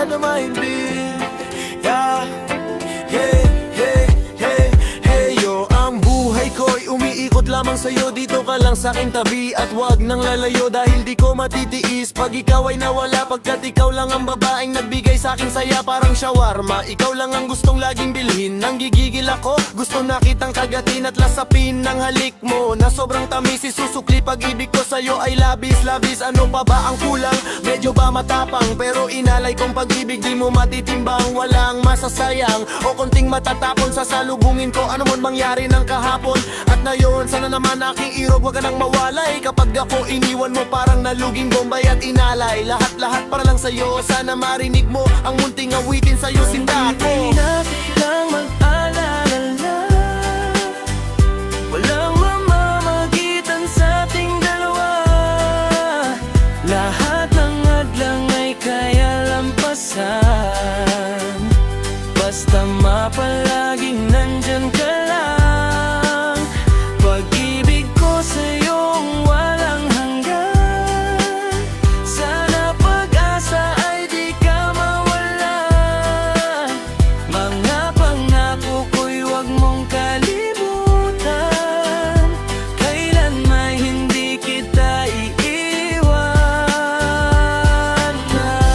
sana mahimbing. Yeah, hey, hey, hey, hey, yo. Ang buhay ko'y umiikot lamang sa'yo. Dito ka lang sa'king tabi at wag nang lalayo. Dahil di ko matitiis pag ikaw ay nawala. Pagkat ikaw lang ang babaeng nagbigay sa'king saya. Parang shawarma, ikaw lang ang gustong laging bilhin. Nang gigigil ako, gusto na kitang kagatin at lasapin ng halik mo na sobrang tamis. Isusukli pag-ibig ko sa'yo ay labis-labis. Ano pa ba ang kulang? Medyo ba matapang? Pero inalay kong pag-ibig di mo matitimbang. Walang masasayang o konting matatapon. Sasalubungin ko ano man mangyari ng kahapon. At ngayon, sana naman aking irog, wag ka nang mawalay. Kapag ako iniwan mo parang naluging bombay at inalay. Lahat-lahat para lang sa'yo, sana marinig mo ang munting awitin sa'yo, sinta ko. Hindi natin lang mag-alala na walang mamamagitan sa ating dalawa. Lahat ng hadlang ay kaya lampasan. Basta mapalaging nandyan ka lang. Pag-ibig ko sa'yong walang hanggan. Sana pag-asa ay di ka mawalan. Mga pangako ko'y huwag mong kalimutan. Kailan may hindi kita iiwan.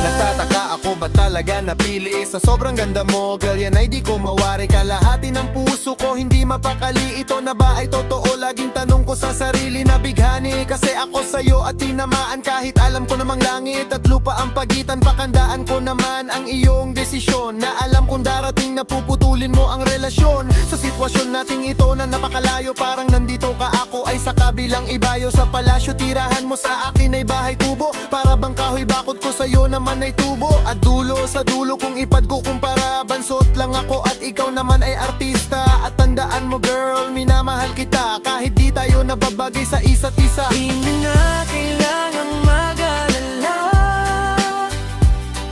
Nagtataka ako ba talaga napili sa sobrang ganda mo, girl, yan ay di ko mawari. Kalahati ng puso ko hindi mapakali. Ito na ba ay totoo? Laging tanong ko sa sarili na bighani. Kasi ako sa'yo at tinamaan kahit alam ko namang langit at lupa ang pagitan. Pakandaan ko naman ang iyong desisyon na alam kong darating na puputulin mo ang relasyon. Sa sitwasyon nating ito na napakalayo, parang nandito ka, ako ay sa kabilang ibayo. Sa palasyo tirahan mo, sa akin ay bahay kubo. Para bang kahoy bakod ko sa'yo naman ay tubo. At dulo sa dulo kung ipad ko kumpara, bansot lang ako at ikaw naman ay artista. At tandaan mo girl, minamahal kita kahit di tayo nababagay sa isa't isa. Hindi na kailangang mag-alala.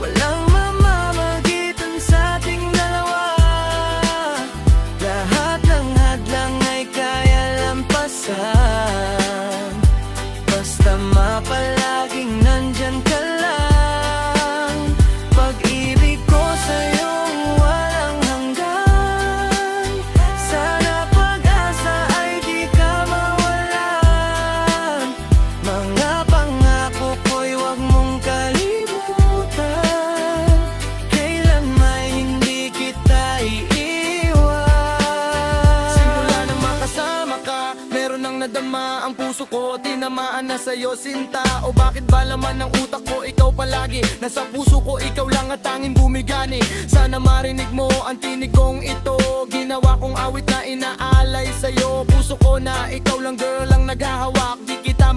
Walang mamamagitan sa ating dalawa. Lahat ng hadlang ay kaya lampasan. Basta mapalaging nandyan ka lang. Pag-ibig ko sa'yong walang hanggan. Sana pag-asa ay di ka mawalan. Mga pangako ko'y huwag mong kalimutan. Kailan may hindi kita iiwan. Simula nang makasama ka, meron nang nadama ang puso ko. Tinamaan na sa'yo, sinta. O bakit ba laman ng utak ko ikaw palagi? Nasa puso ko ikaw lang at tanging bumigani. Sana marinig mo ang tinig kong ito. Ginawa kong awit na inaalay sa'yo. Puso ko na ikaw lang girl ang naghahawak. Di kita